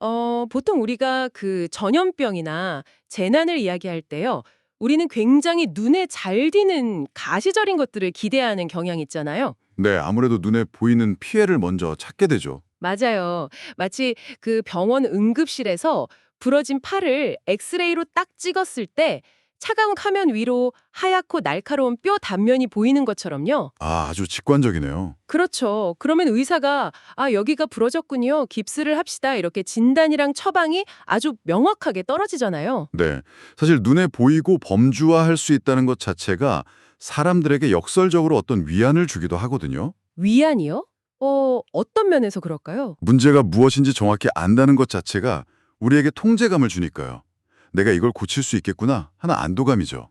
보통 우리가 그 전염병이나 재난을 이야기할 때요. 우리는 굉장히 눈에 잘 띄는 가시적인 것들을 기대하는 경향이 있잖아요. 네, 아무래도 눈에 보이는 피해를 먼저 찾게 되죠. 맞아요. 마치 그 병원 응급실에서 부러진 팔을 엑스레이로 딱 찍었을 때 차가운 화면 위로 하얗고 날카로운 뼈 단면이 보이는 것처럼요. 아주 직관적이네요. 그렇죠. 그러면 의사가 여기가 부러졌군요. 깁스를 합시다. 이렇게 진단이랑 처방이 아주 명확하게 떨어지잖아요. 네, 사실 눈에 보이고 범주화할 수 있다는 것 자체가 사람들에게 역설적으로 어떤 위안을 주기도 하거든요. 위안이요? 어떤 면에서 그럴까요? 문제가 무엇인지 정확히 안다는 것 자체가 우리에게 통제감을 주니까요. 내가 이걸 고칠 수 있겠구나 하는 안도감이죠.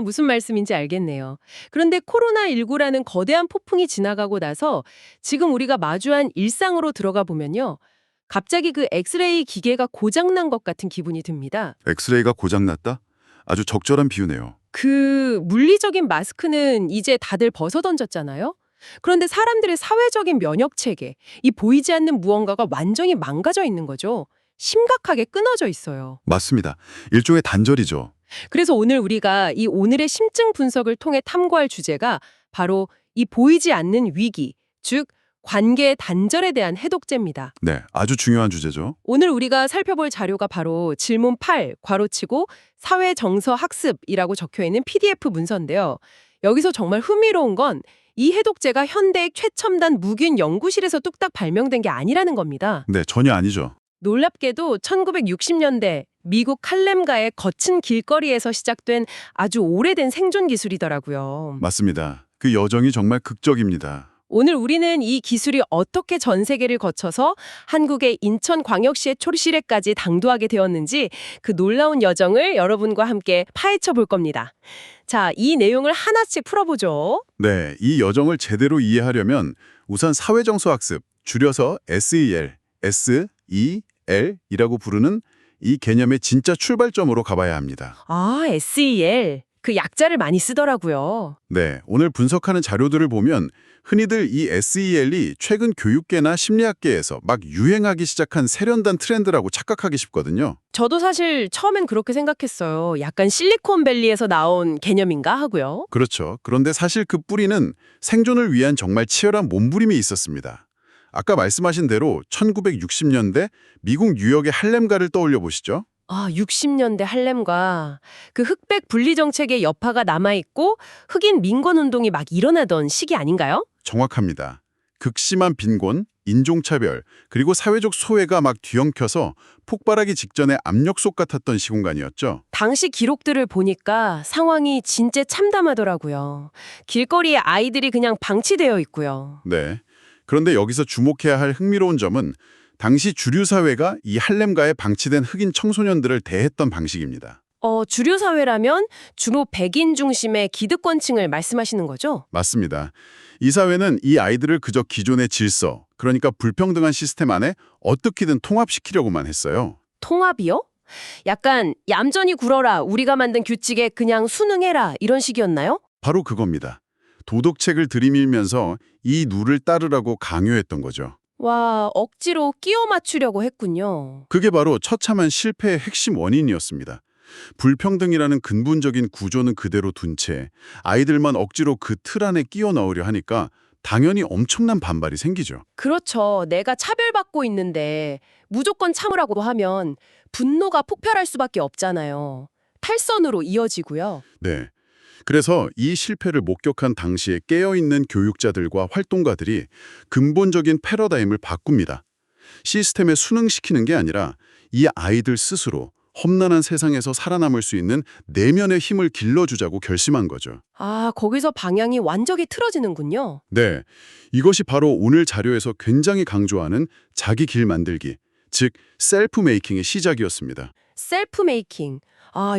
무슨 말씀인지 알겠네요. 그런데 코로나19라는 거대한 폭풍이 지나가고 나서 지금 우리가 마주한 일상으로 들어가 보면요. 갑자기 그 엑스레이 기계가 고장난 것 같은 기분이 듭니다. 엑스레이가 고장났다? 아주 적절한 비유네요. 그 물리적인 마스크는 이제 다들 벗어던졌잖아요. 그런데 사람들의 사회적인 면역 체계, 이 보이지 않는 무언가가 완전히 망가져 있는 거죠. 심각하게 끊어져 있어요. 맞습니다. 일종의 단절이죠. 그래서 오늘 우리가 이 오늘의 심층 분석을 통해 탐구할 주제가 바로 이 보이지 않는 위기, 즉 관계의 단절에 대한 해독제입니다. 네, 아주 중요한 주제죠. 오늘 우리가 살펴볼 자료가 바로 질문 8, 괄호치고 사회정서 학습이라고 적혀 있는 PDF 문서인데요. 여기서 정말 흥미로운 건 이 해독제가 현대의 최첨단 무균 연구실에서 뚝딱 발명된 게 아니라는 겁니다. 네, 전혀 아니죠. 놀랍게도 1960년대 미국 칼렘가의 거친 길거리에서 시작된 아주 오래된 생존 기술이더라고요. 맞습니다. 그 여정이 정말 극적입니다. 오늘 우리는 이 기술이 어떻게 전 세계를 거쳐서 한국의 인천광역시의 초실에까지 당도하게 되었는지 그 놀라운 여정을 여러분과 함께 파헤쳐 볼 겁니다. 자, 이 내용을 하나씩 풀어보죠. 네, 이 여정을 제대로 이해하려면 우선 사회정서학습, 줄여서 SEL, SEL이라고 부르는 이 개념의 진짜 출발점으로 가봐야 합니다. SEL. 그 약자를 많이 쓰더라고요. 네, 오늘 분석하는 자료들을 보면 흔히들 이 SEL이 최근 교육계나 심리학계에서 막 유행하기 시작한 세련된 트렌드라고 착각하기 쉽거든요. 저도 사실 처음엔 그렇게 생각했어요. 약간 실리콘밸리에서 나온 개념인가 하고요. 그렇죠. 그런데 사실 그 뿌리는 생존을 위한 정말 치열한 몸부림이 있었습니다. 아까 말씀하신 대로 1960년대 미국 뉴욕의 할렘가를 떠올려 보시죠. 60년대 할렘과 그 흑백 분리 정책의 여파가 남아있고 흑인 민권 운동이 막 일어나던 시기 아닌가요? 정확합니다. 극심한 빈곤, 인종차별, 그리고 사회적 소외가 막 뒤엉켜서 폭발하기 직전의 압력솥 같았던 시공간이었죠. 당시 기록들을 보니까 상황이 진짜 참담하더라고요. 길거리에 아이들이 그냥 방치되어 있고요. 네. 그런데 여기서 주목해야 할 흥미로운 점은 당시 주류 사회가 이 할렘가에 방치된 흑인 청소년들을 대했던 방식입니다. 주류 사회라면 주로 백인 중심의 기득권층을 말씀하시는 거죠? 맞습니다. 이 사회는 이 아이들을 그저 기존의 질서, 그러니까 불평등한 시스템 안에 어떻게든 통합시키려고만 했어요. 통합이요? 약간 얌전히 굴어라, 우리가 만든 규칙에 그냥 순응해라 이런 식이었나요? 바로 그겁니다. 도덕책을 들이밀면서 이 룰을 따르라고 강요했던 거죠. 와, 억지로 끼워 맞추려고 했군요. 그게 바로 처참한 실패의 핵심 원인이었습니다. 불평등이라는 근본적인 구조는 그대로 둔 채 아이들만 억지로 그 틀 안에 끼워 넣으려 하니까 당연히 엄청난 반발이 생기죠. 그렇죠. 내가 차별받고 있는데 무조건 참으라고 하면 분노가 폭발할 수밖에 없잖아요. 탈선으로 이어지고요. 네. 그래서 이 실패를 목격한 당시에 깨어있는 교육자들과 활동가들이 근본적인 패러다임을 바꿉니다. 시스템에 순응시키는 게 아니라 이 아이들 스스로 험난한 세상에서 살아남을 수 있는 내면의 힘을 길러주자고 결심한 거죠. 거기서 방향이 완전히 틀어지는군요. 네, 이것이 바로 오늘 자료에서 굉장히 강조하는 자기 길 만들기, 즉 셀프 메이킹의 시작이었습니다. 셀프 메이킹.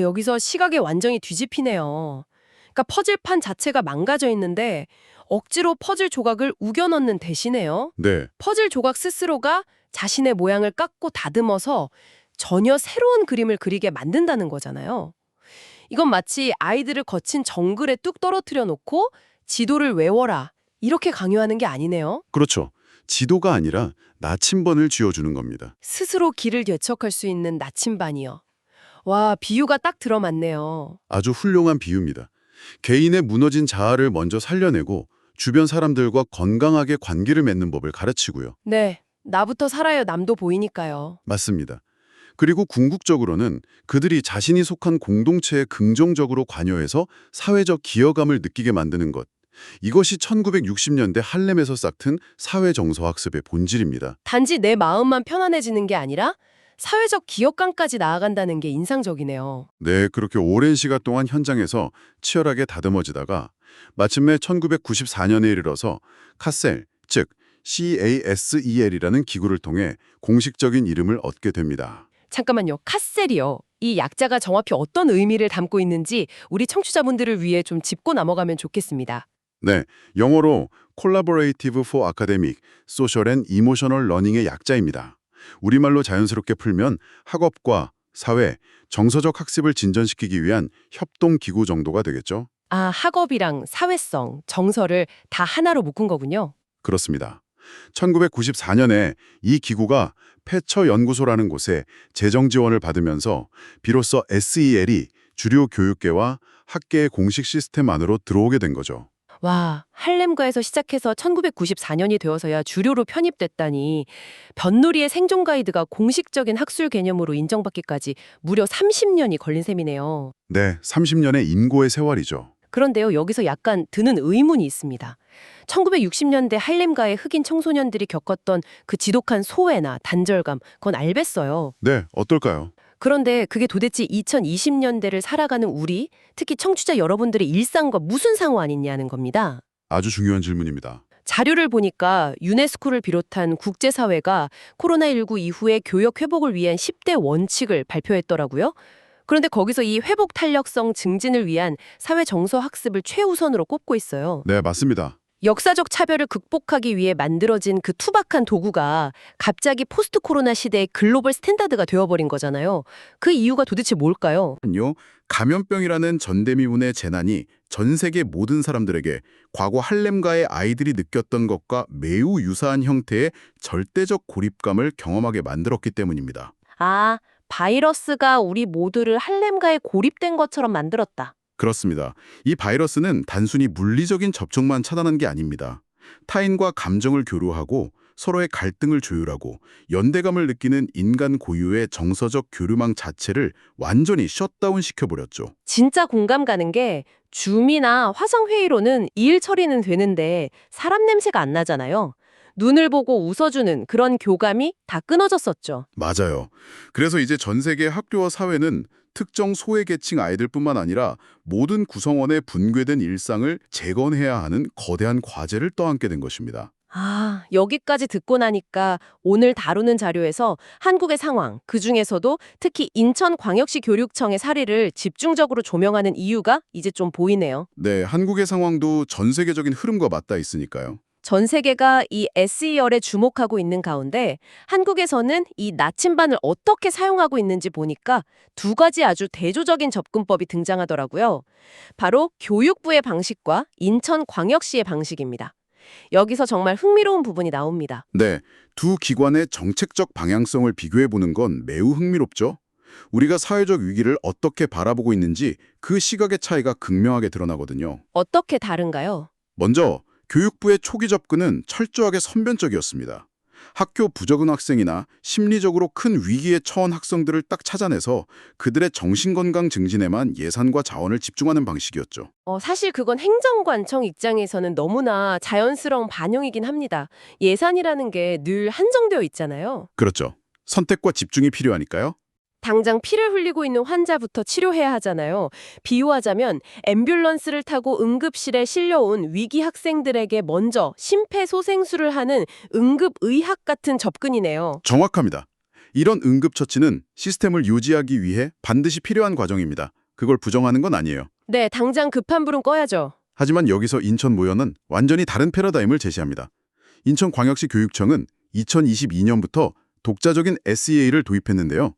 여기서 시각이 완전히 뒤집히네요. 그러니까 퍼즐판 자체가 망가져 있는데 억지로 퍼즐 조각을 우겨 넣는 대신에요. 네, 퍼즐 조각 스스로가 자신의 모양을 깎고 다듬어서 전혀 새로운 그림을 그리게 만든다는 거잖아요. 이건 마치 아이들을 거친 정글에 뚝 떨어뜨려 놓고 지도를 외워라 이렇게 강요하는 게 아니네요. 그렇죠. 지도가 아니라 나침반을 쥐어주는 겁니다. 스스로 길을 개척할 수 있는 나침반이요. 와, 비유가 딱 들어맞네요. 아주 훌륭한 비유입니다. 개인의 무너진 자아를 먼저 살려내고 주변 사람들과 건강하게 관계를 맺는 법을 가르치고요. 네, 나부터 살아야 남도 보이니까요. 맞습니다. 그리고 궁극적으로는 그들이 자신이 속한 공동체에 긍정적으로 관여해서 사회적 기여감을 느끼게 만드는 것. 이것이 1960년대 할렘에서 싹튼 사회정서학습의 본질입니다. 단지 내 마음만 편안해지는 게 아니라 사회적 기업감까지 나아간다는 게 인상적이네요. 네, 그렇게 오랜 시간 동안 현장에서 치열하게 다듬어지다가 마침내 1994년에 이르러서 카셀, 즉 CASEL이라는 기구를 통해 공식적인 이름을 얻게 됩니다. 잠깐만요. 카셀이요. 이 약자가 정확히 어떤 의미를 담고 있는지 우리 청취자분들을 위해 좀 짚고 넘어가면 좋겠습니다. 네, 영어로 Collaborative for Academic, Social and Emotional Learning의 약자입니다. 우리말로 자연스럽게 풀면 학업과 사회, 정서적 학습을 진전시키기 위한 협동기구 정도가 되겠죠? 아, 학업이랑 사회성, 정서를 다 하나로 묶은 거군요. 그렇습니다. 1994년에 이 기구가 패처 연구소라는 곳에 재정 지원을 받으면서 비로소 SEL이 주류 교육계와 학계의 공식 시스템 안으로 들어오게 된 거죠. 와, 할렘가에서 시작해서 1994년이 되어서야 주류로 편입됐다니 뼘누리의 생존 가이드가 공식적인 학술 개념으로 인정받기까지 무려 30년이 걸린 셈이네요. 네, 30년의 인고의 세월이죠. 그런데요, 여기서 약간 드는 의문이 있습니다. 1960년대 할렘가의 흑인 청소년들이 겪었던 그 지독한 소외나 단절감, 그건 알겠어요. 네, 어떨까요? 그런데 그게 도대체 2020년대를 살아가는 우리, 특히 청취자 여러분들의 일상과 무슨 상관이냐는 겁니다. 아주 중요한 질문입니다. 자료를 보니까 유네스코를 비롯한 국제사회가 코로나19 이후의 교역 회복을 위한 10대 원칙을 발표했더라고요. 그런데 거기서 이 회복 탄력성 증진을 위한 사회 정서 학습을 최우선으로 꼽고 있어요. 네, 맞습니다. 역사적 차별을 극복하기 위해 만들어진 그 투박한 도구가 갑자기 포스트 코로나 시대의 글로벌 스탠다드가 되어버린 거잖아요. 그 이유가 도대체 뭘까요? 감염병이라는 전대미문의 재난이 전 세계 모든 사람들에게 과거 할렘가의 아이들이 느꼈던 것과 매우 유사한 형태의 절대적 고립감을 경험하게 만들었기 때문입니다. 아, 바이러스가 우리 모두를 할렘가에 고립된 것처럼 만들었다. 그렇습니다. 이 바이러스는 단순히 물리적인 접촉만 차단한 게 아닙니다. 타인과 감정을 교류하고 서로의 갈등을 조율하고 연대감을 느끼는 인간 고유의 정서적 교류망 자체를 완전히 셧다운 시켜버렸죠. 진짜 공감 가는 게 줌이나 화상회의로는 일 처리는 되는데 사람 냄새가 안 나잖아요. 눈을 보고 웃어주는 그런 교감이 다 끊어졌었죠. 맞아요. 그래서 이제 전 세계 학교와 사회는 특정 소외계층 아이들뿐만 아니라 모든 구성원의 분괴된 일상을 재건해야 하는 거대한 과제를 떠안게 된 것입니다. 아, 여기까지 듣고 나니까 오늘 다루는 자료에서 한국의 상황, 그중에서도 특히 인천광역시 교육청의 사례를 집중적으로 조명하는 이유가 이제 좀 보이네요. 네, 한국의 상황도 전 세계적인 흐름과 맞닿아 있으니까요. 전 세계가 이 SEL에 주목하고 있는 가운데 한국에서는 이 나침반을 어떻게 사용하고 있는지 보니까 두 가지 아주 대조적인 접근법이 등장하더라고요. 바로 교육부의 방식과 인천광역시의 방식입니다. 여기서 정말 흥미로운 부분이 나옵니다. 네, 두 기관의 정책적 방향성을 비교해보는 건 매우 흥미롭죠? 우리가 사회적 위기를 어떻게 바라보고 있는지 그 시각의 차이가 극명하게 드러나거든요. 어떻게 다른가요? 먼저 교육부의 초기 접근은 철저하게 선변적이었습니다. 학교 부적응 학생이나 심리적으로 큰 위기에 처한 학생들을 딱 찾아내서 그들의 정신건강 증진에만 예산과 자원을 집중하는 방식이었죠. 사실 그건 행정관청 입장에서는 너무나 자연스러운 반영이긴 합니다. 예산이라는 게 늘 한정되어 있잖아요. 그렇죠. 선택과 집중이 필요하니까요. 당장 피를 흘리고 있는 환자부터 치료해야 하잖아요. 비유하자면 앰뷸런스를 타고 응급실에 실려온 위기 학생들에게 먼저 심폐소생술을 하는 응급의학 같은 접근이네요. 정확합니다. 이런 응급처치는 시스템을 유지하기 위해 반드시 필요한 과정입니다. 그걸 부정하는 건 아니에요. 네, 당장 급한 불은 꺼야죠. 하지만 여기서 인천모연은 완전히 다른 패러다임을 제시합니다. 인천광역시 교육청은 2022년부터 독자적인 SEA를 도입했는데요.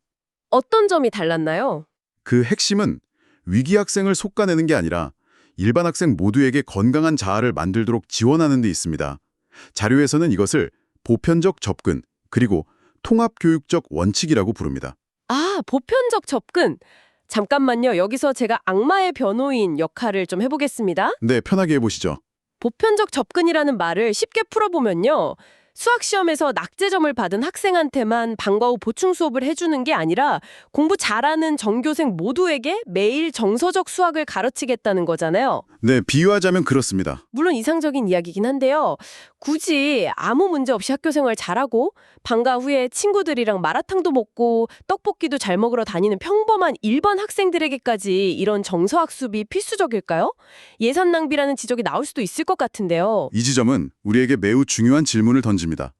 어떤 점이 달랐나요? 그 핵심은 위기 학생을 솎아내는 게 아니라 일반 학생 모두에게 건강한 자아를 만들도록 지원하는 데 있습니다. 자료에서는 이것을 보편적 접근, 그리고 통합교육적 원칙이라고 부릅니다. 아, 보편적 접근. 잠깐만요. 여기서 제가 악마의 변호인 역할을 좀 해보겠습니다. 네, 편하게 해보시죠. 보편적 접근이라는 말을 쉽게 풀어보면요. 수학 시험에서 낙제점을 받은 학생한테만 방과 후 보충 수업을 해주는 게 아니라 공부 잘하는 전교생 모두에게 매일 정서적 수학을 가르치겠다는 거잖아요. 네, 비유하자면 그렇습니다. 물론 이상적인 이야기긴 한데요. 굳이 아무 문제 없이 학교 생활 잘하고 방과 후에 친구들이랑 마라탕도 먹고 떡볶이도 잘 먹으러 다니는 평범한 일반 학생들에게까지 이런 정서학습이 필수적일까요? 예산 낭비라는 지적이 나올 수도 있을 것 같은데요. 이 지점은 우리에게 매우 중요한 질문을 던집니다.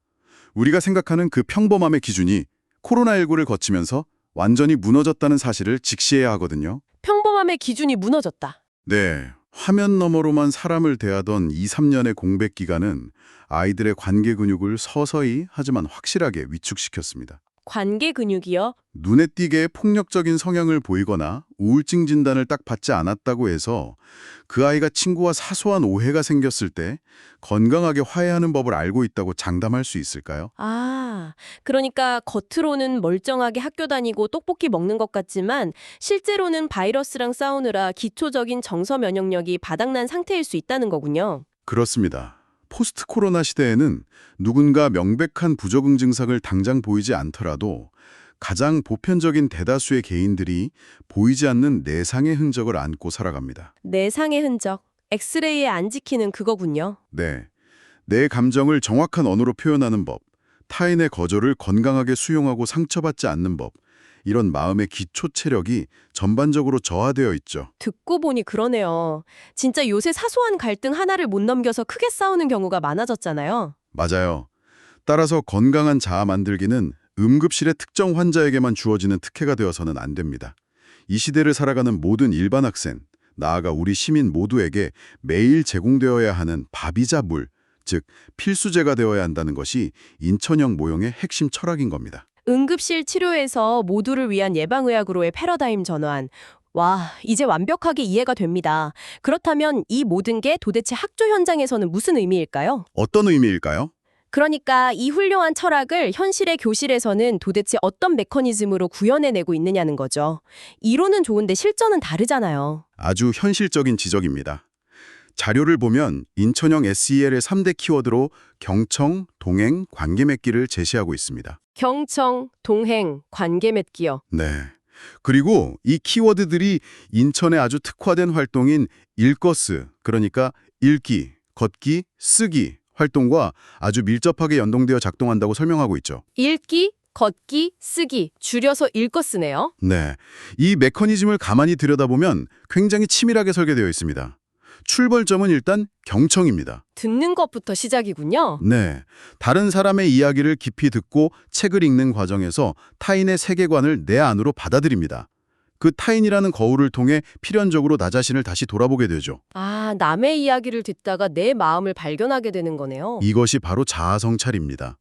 우리가 생각하는 그 평범함의 기준이 코로나19를 거치면서 완전히 무너졌다는 사실을 직시해야 하거든요. 평범함의 기준이 무너졌다. 네, 화면 너머로만 사람을 대하던 2, 3년의 공백 기간은 아이들의 관계 근육을 서서히 하지만 확실하게 위축시켰습니다. 관계 근육이요? 눈에 띄게 폭력적인 성향을 보이거나 우울증 진단을 딱 받지 않았다고 해서 그 아이가 친구와 사소한 오해가 생겼을 때 건강하게 화해하는 법을 알고 있다고 장담할 수 있을까요? 아, 그러니까 겉으로는 멀쩡하게 학교 다니고 떡볶이 먹는 것 같지만 실제로는 바이러스랑 싸우느라 기초적인 정서 면역력이 바닥난 상태일 수 있다는 거군요. 그렇습니다. 포스트 코로나 시대에는 누군가 명백한 부적응 증상을 당장 보이지 않더라도 가장 보편적인 대다수의 개인들이 보이지 않는 내상의 흔적을 안고 살아갑니다. 내상의 흔적, 엑스레이에 안 지키는 그거군요. 네, 내 감정을 정확한 언어로 표현하는 법, 타인의 거절을 건강하게 수용하고 상처받지 않는 법, 이런 마음의 기초 체력이 전반적으로 저하되어 있죠. 듣고 보니 그러네요. 진짜 요새 사소한 갈등 하나를 못 넘겨서 크게 싸우는 경우가 많아졌잖아요. 맞아요. 따라서 건강한 자아 만들기는 응급실의 특정 환자에게만 주어지는 특혜가 되어서는 안 됩니다. 이 시대를 살아가는 모든 일반 학생, 나아가 우리 시민 모두에게 매일 제공되어야 하는 밥이자 물, 즉 필수제가 되어야 한다는 것이 인천형 모형의 핵심 철학인 겁니다. 응급실 치료에서 모두를 위한 예방의학으로의 패러다임 전환. 와, 이제 완벽하게 이해가 됩니다. 그렇다면 이 모든 게 도대체 학교 현장에서는 무슨 의미일까요? 어떤 의미일까요? 그러니까 이 훌륭한 철학을 현실의 교실에서는 도대체 어떤 메커니즘으로 구현해내고 있느냐는 거죠. 이론은 좋은데 실전은 다르잖아요. 아주 현실적인 지적입니다. 자료를 보면 인천형 SEL의 3대 키워드로 경청, 동행, 관계 맺기를 제시하고 있습니다. 경청, 동행, 관계 맺기요. 네. 그리고 이 키워드들이 인천의 아주 특화된 활동인 일거스, 그러니까 읽기, 걷기, 쓰기 활동과 아주 밀접하게 연동되어 작동한다고 설명하고 있죠. 읽기, 걷기, 쓰기, 줄여서 읽거 쓰네요. 네. 이 메커니즘을 가만히 들여다보면 굉장히 치밀하게 설계되어 있습니다. 출발점은 일단 경청입니다. 듣는 것부터 시작이군요. 네. 다른 사람의 이야기를 깊이 듣고 책을 읽는 과정에서 타인의 세계관을 내 안으로 받아들입니다. 그 타인이라는 거울을 통해 필연적으로 나 자신을 다시 돌아보게 되죠. 아, 남의 이야기를 듣다가 내 마음을 발견하게 되는 거네요. 이것이 바로 자아성찰입니다.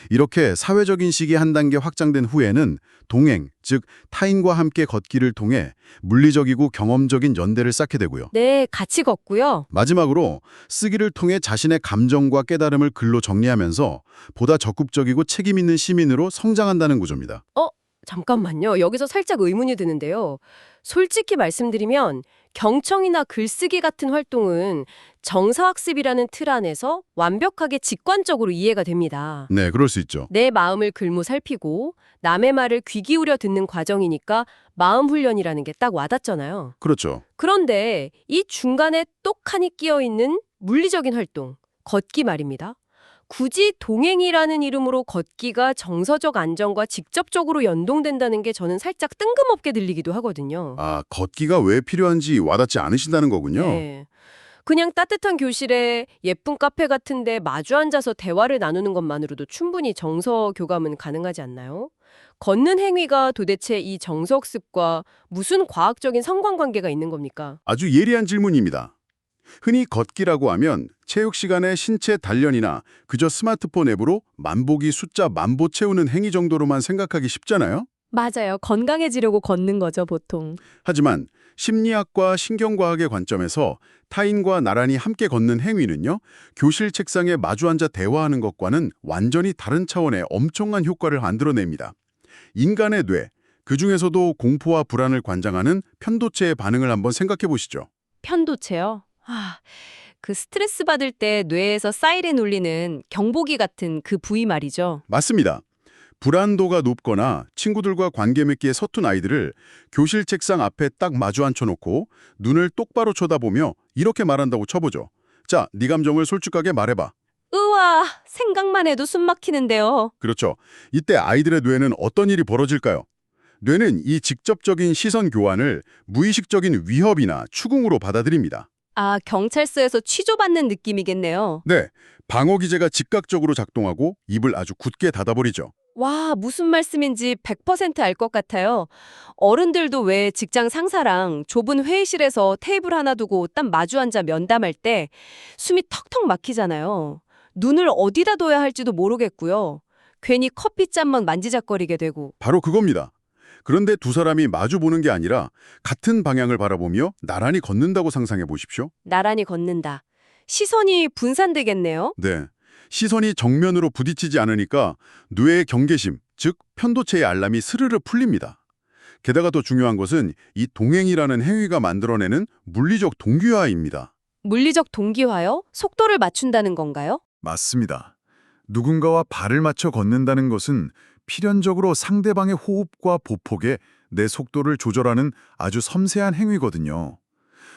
이렇게 사회적 인식이 한 단계 확장된 후에는 동행, 즉 타인과 함께 걷기를 통해 물리적이고 경험적인 연대를 쌓게 되고요. 네, 같이 걷고요. 마지막으로 쓰기를 통해 자신의 감정과 깨달음을 글로 정리하면서 보다 적극적이고 책임 있는 시민으로 성장한다는 구조입니다. 잠깐만요. 여기서 살짝 의문이 드는데요. 솔직히 말씀드리면 경청이나 글쓰기 같은 활동은 정사학습이라는 틀 안에서 완벽하게 직관적으로 이해가 됩니다. 네, 그럴 수 있죠. 내 마음을 글무 살피고 남의 말을 귀 기울여 듣는 과정이니까 마음 훈련이라는 게 딱 와닿잖아요. 그렇죠. 그런데 이 중간에 똑하니 끼어있는 물리적인 활동, 걷기 말입니다. 굳이 동행이라는 이름으로 걷기가 정서적 안정과 직접적으로 연동된다는 게 저는 살짝 뜬금없게 들리기도 하거든요. 아, 걷기가 왜 필요한지 와닿지 않으신다는 거군요. 네. 그냥 따뜻한 교실에 예쁜 카페 같은데 마주 앉아서 대화를 나누는 것만으로도 충분히 정서 교감은 가능하지 않나요? 걷는 행위가 도대체 이 정서학습과 무슨 과학적인 상관관계가 있는 겁니까? 아주 예리한 질문입니다. 흔히 걷기라고 하면 체육 시간에 신체 단련이나 그저 스마트폰 앱으로 만보기 숫자 만보 채우는 행위 정도로만 생각하기 쉽잖아요. 맞아요. 건강해지려고 걷는 거죠, 보통. 하지만 심리학과 신경과학의 관점에서 타인과 나란히 함께 걷는 행위는요, 교실 책상에 마주 앉아 대화하는 것과는 완전히 다른 차원의 엄청난 효과를 만들어냅니다. 인간의 뇌, 그중에서도 공포와 불안을 관장하는 편도체의 반응을 한번 생각해 보시죠. 편도체요? 그 스트레스 받을 때 뇌에서 사이렌 울리는 경보기 같은 그 부위 말이죠. 맞습니다. 불안도가 높거나 친구들과 관계 맺기에 서툰 아이들을 교실 책상 앞에 딱 마주 앉혀놓고 눈을 똑바로 쳐다보며 이렇게 말한다고 쳐보죠. 자, 네 감정을 솔직하게 말해봐. 으와, 생각만 해도 숨 막히는데요. 그렇죠. 이때 아이들의 뇌는 어떤 일이 벌어질까요? 뇌는 이 직접적인 시선 교환을 무의식적인 위협이나 추궁으로 받아들입니다. 경찰서에서 취조받는 느낌이겠네요. 네, 방어 기제가 즉각적으로 작동하고 입을 아주 굳게 닫아버리죠. 와, 무슨 말씀인지 100% 알 것 같아요. 어른들도 왜 직장 상사랑 좁은 회의실에서 테이블 하나 두고 딱 마주 앉아 면담할 때 숨이 턱턱 막히잖아요. 눈을 어디다 둬야 할지도 모르겠고요. 괜히 커피잔만 만지작거리게 되고. 바로 그겁니다. 그런데 두 사람이 마주 보는 게 아니라 같은 방향을 바라보며 나란히 걷는다고 상상해 보십시오. 나란히 걷는다. 시선이 분산되겠네요. 네, 시선이 정면으로 부딪히지 않으니까 뇌의 경계심, 즉 편도체의 알람이 스르르 풀립니다. 게다가 더 중요한 것은 이 동행이라는 행위가 만들어내는 물리적 동기화입니다. 물리적 동기화요? 속도를 맞춘다는 건가요? 맞습니다. 누군가와 발을 맞춰 걷는다는 것은 필연적으로 상대방의 호흡과 보폭에 내 속도를 조절하는 아주 섬세한 행위거든요.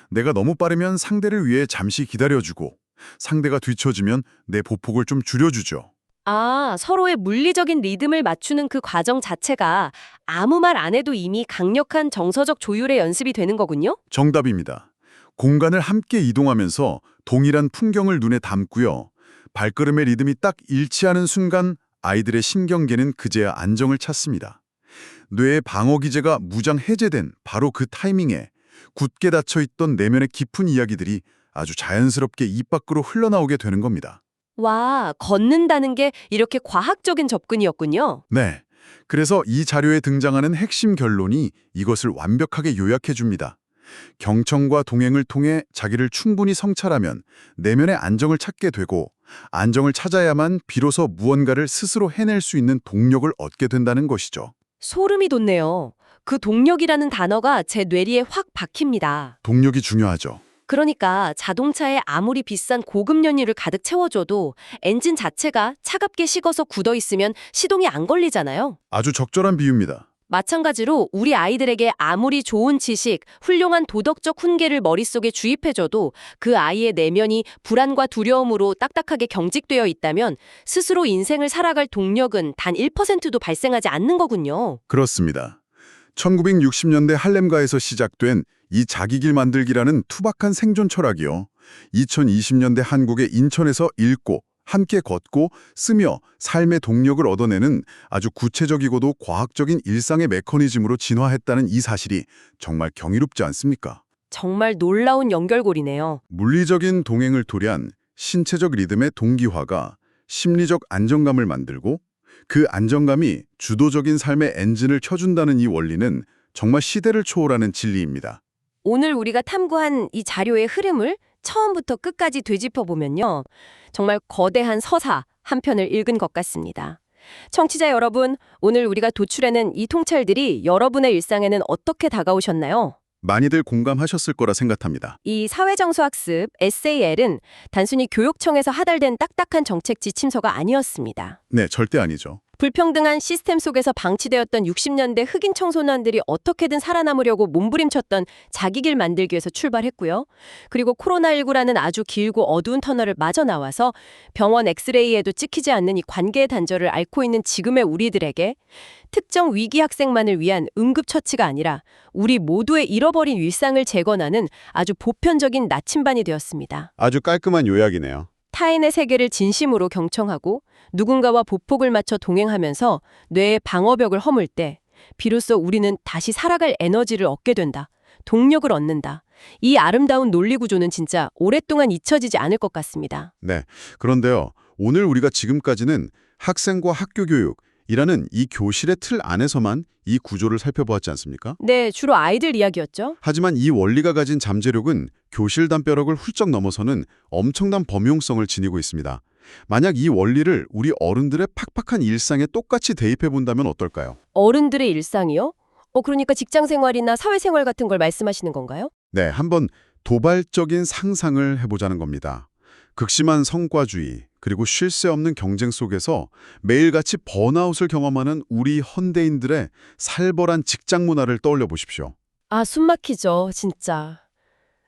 내가 너무 빠르면 상대를 위해 잠시 기다려주고 상대가 뒤처지면 내 보폭을 좀 줄여주죠. 서로의 물리적인 리듬을 맞추는 그 과정 자체가 아무 말 안 해도 이미 강력한 정서적 조율의 연습이 되는 거군요? 정답입니다. 공간을 함께 이동하면서 동일한 풍경을 눈에 담고요. 발걸음의 리듬이 딱 일치하는 순간 아이들의 신경계는 그제야 안정을 찾습니다. 뇌의 방어 기제가 무장 해제된 바로 그 타이밍에 굳게 닫혀있던 내면의 깊은 이야기들이 아주 자연스럽게 입 밖으로 흘러나오게 되는 겁니다. 와, 걷는다는 게 이렇게 과학적인 접근이었군요. 네. 그래서 이 자료에 등장하는 핵심 결론이 이것을 완벽하게 요약해 줍니다. 경청과 동행을 통해 자기를 충분히 성찰하면 내면의 안정을 찾게 되고 안정을 찾아야만 비로소 무언가를 스스로 해낼 수 있는 동력을 얻게 된다는 것이죠. 소름이 돋네요. 그 동력이라는 단어가 제 뇌리에 확 박힙니다. 동력이 중요하죠. 그러니까 자동차에 아무리 비싼 고급 연료를 가득 채워줘도 엔진 자체가 차갑게 식어서 굳어 있으면 시동이 안 걸리잖아요. 아주 적절한 비유입니다. 마찬가지로 우리 아이들에게 아무리 좋은 지식, 훌륭한 도덕적 훈계를 머릿속에 주입해줘도 그 아이의 내면이 불안과 두려움으로 딱딱하게 경직되어 있다면 스스로 인생을 살아갈 동력은 단 1%도 발생하지 않는 거군요. 그렇습니다. 1960년대 할렘가에서 시작된 이 자기길 만들기라는 투박한 생존 철학이요. 2020년대 한국의 인천에서 읽고 함께 걷고 쓰며 삶의 동력을 얻어내는 아주 구체적이고도 과학적인 일상의 메커니즘으로 진화했다는 이 사실이 정말 경이롭지 않습니까? 정말 놀라운 연결고리네요. 물리적인 동행을 토대한 신체적 리듬의 동기화가 심리적 안정감을 만들고 그 안정감이 주도적인 삶의 엔진을 켜준다는 이 원리는 정말 시대를 초월하는 진리입니다. 오늘 우리가 탐구한 이 자료의 흐름을 처음부터 끝까지 되짚어보면요. 정말 거대한 서사 한 편을 읽은 것 같습니다. 청취자 여러분, 오늘 우리가 도출해낸 이 통찰들이 여러분의 일상에는 어떻게 다가오셨나요? 많이들 공감하셨을 거라 생각합니다. 이 사회정서학습 SAL은 단순히 교육청에서 하달된 딱딱한 정책 지침서가 아니었습니다. 네, 절대 아니죠. 불평등한 시스템 속에서 방치되었던 60년대 흑인 청소년들이 어떻게든 살아남으려고 몸부림쳤던 자기 길 만들기에서 출발했고요. 그리고 코로나19라는 아주 길고 어두운 터널을 마저 나와서 병원 엑스레이에도 찍히지 않는 이 관계의 단절을 앓고 있는 지금의 우리들에게 특정 위기 학생만을 위한 응급처치가 아니라 우리 모두의 잃어버린 일상을 재건하는 아주 보편적인 나침반이 되었습니다. 아주 깔끔한 요약이네요. 타인의 세계를 진심으로 경청하고 누군가와 보폭을 맞춰 동행하면서 뇌의 방어벽을 허물 때 비로소 우리는 다시 살아갈 에너지를 얻게 된다. 동력을 얻는다. 이 아름다운 논리 구조는 진짜 오랫동안 잊혀지지 않을 것 같습니다. 네, 그런데요. 오늘 우리가 지금까지는 학생과 학교 교육, 이라는 이 교실의 틀 안에서만 이 구조를 살펴보았지 않습니까? 네, 주로 아이들 이야기였죠. 하지만 이 원리가 가진 잠재력은 교실 담벼락을 훌쩍 넘어서는 엄청난 범용성을 지니고 있습니다. 만약 이 원리를 우리 어른들의 팍팍한 일상에 똑같이 대입해 본다면 어떨까요? 어른들의 일상이요? 그러니까 직장 생활이나 사회 생활 같은 걸 말씀하시는 건가요? 네, 한번 도발적인 상상을 해보자는 겁니다. 극심한 성과주의, 그리고 쉴 새 없는 경쟁 속에서 매일같이 번아웃을 경험하는 우리 현대인들의 살벌한 직장 문화를 떠올려 보십시오. 아, 숨 막히죠, 진짜.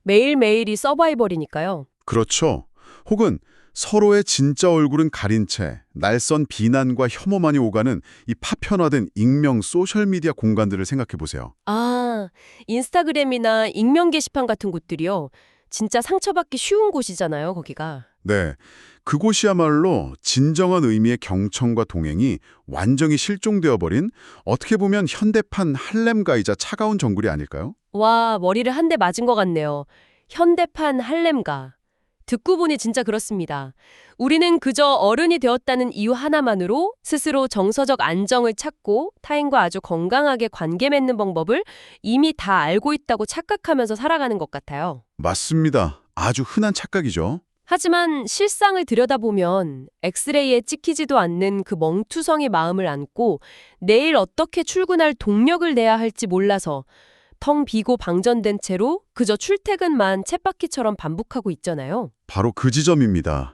매일매일이 서바이벌이니까요. 그렇죠. 혹은 서로의 진짜 얼굴은 가린 채 날선 비난과 혐오만이 오가는 이 파편화된 익명 소셜미디어 공간들을 생각해 보세요. 아, 인스타그램이나 익명 게시판 같은 곳들이요. 진짜 상처받기 쉬운 곳이잖아요, 거기가. 네, 그곳이야말로 진정한 의미의 경청과 동행이 완전히 실종되어 버린 어떻게 보면 현대판 할렘가이자 차가운 정글이 아닐까요? 와, 머리를 한 대 맞은 것 같네요. 현대판 할렘가. 듣고 보니 진짜 그렇습니다. 우리는 그저 어른이 되었다는 이유 하나만으로 스스로 정서적 안정을 찾고 타인과 아주 건강하게 관계 맺는 방법을 이미 다 알고 있다고 착각하면서 살아가는 것 같아요. 맞습니다. 아주 흔한 착각이죠. 하지만 실상을 들여다보면 엑스레이에 찍히지도 않는 그 멍투성이 마음을 안고 내일 어떻게 출근할 동력을 내야 할지 몰라서 텅 비고 방전된 채로 그저 출퇴근만 쳇바퀴처럼 반복하고 있잖아요. 바로 그 지점입니다.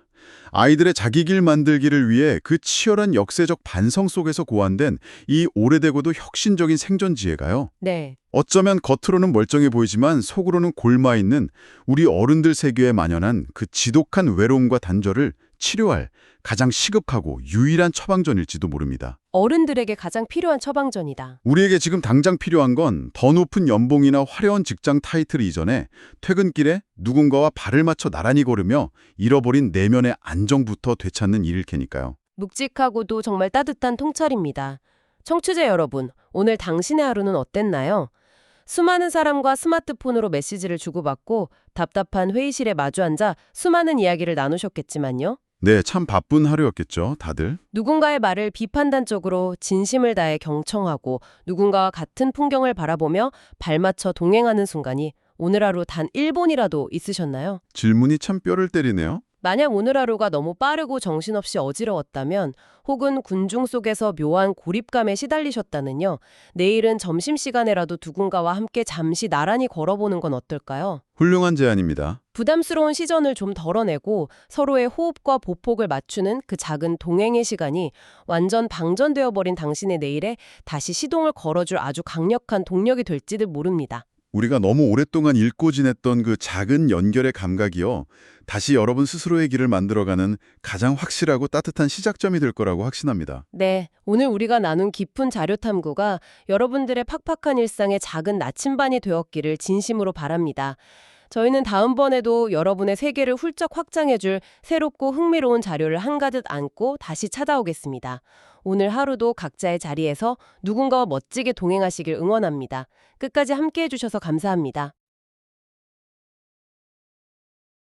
아이들의 자기 길 만들기를 위해 그 치열한 역사적 반성 속에서 고안된 이 오래되고도 혁신적인 생존 지혜가요. 네. 어쩌면 겉으로는 멀쩡해 보이지만 속으로는 골마 있는 우리 어른들 세계에 만연한 그 지독한 외로움과 단절을 치료할 가장 시급하고 유일한 처방전일지도 모릅니다. 어른들에게 가장 필요한 처방전이다. 우리에게 지금 당장 필요한 건 더 높은 연봉이나 화려한 직장 타이틀 이전에 퇴근길에 누군가와 발을 맞춰 나란히 걸으며 잃어버린 내면의 안정부터 되찾는 일일 테니까요. 묵직하고도 정말 따뜻한 통찰입니다. 청취자 여러분, 오늘 당신의 하루는 어땠나요? 수많은 사람과 스마트폰으로 메시지를 주고받고 답답한 회의실에 마주 앉아 수많은 이야기를 나누셨겠지만요. 네, 참 바쁜 하루였겠죠, 다들. 누군가의 말을 비판단적으로 진심을 다해 경청하고 누군가와 같은 풍경을 바라보며 발맞춰 동행하는 순간이 오늘 하루 단 1분이라도 있으셨나요? 질문이 참 뼈를 때리네요. 만약 오늘 하루가 너무 빠르고 정신없이 어지러웠다면 혹은 군중 속에서 묘한 고립감에 시달리셨다면요. 내일은 점심시간에라도 누군가와 함께 잠시 나란히 걸어보는 건 어떨까요? 훌륭한 제안입니다. 부담스러운 시전을 좀 덜어내고 서로의 호흡과 보폭을 맞추는 그 작은 동행의 시간이 완전 방전되어 버린 당신의 내일에 다시 시동을 걸어줄 아주 강력한 동력이 될지도 모릅니다. 우리가 너무 오랫동안 잃고 지냈던 그 작은 연결의 감각이요. 다시 여러분 스스로의 길을 만들어가는 가장 확실하고 따뜻한 시작점이 될 거라고 확신합니다. 네, 오늘 우리가 나눈 깊은 자료 탐구가 여러분들의 팍팍한 일상의 작은 나침반이 되었기를 진심으로 바랍니다. 저희는 다음번에도 여러분의 세계를 훌쩍 확장해줄 새롭고 흥미로운 자료를 한가득 안고 다시 찾아오겠습니다. 오늘 하루도 각자의 자리에서 누군가와 멋지게 동행하시길 응원합니다. 끝까지 함께해 주셔서 감사합니다.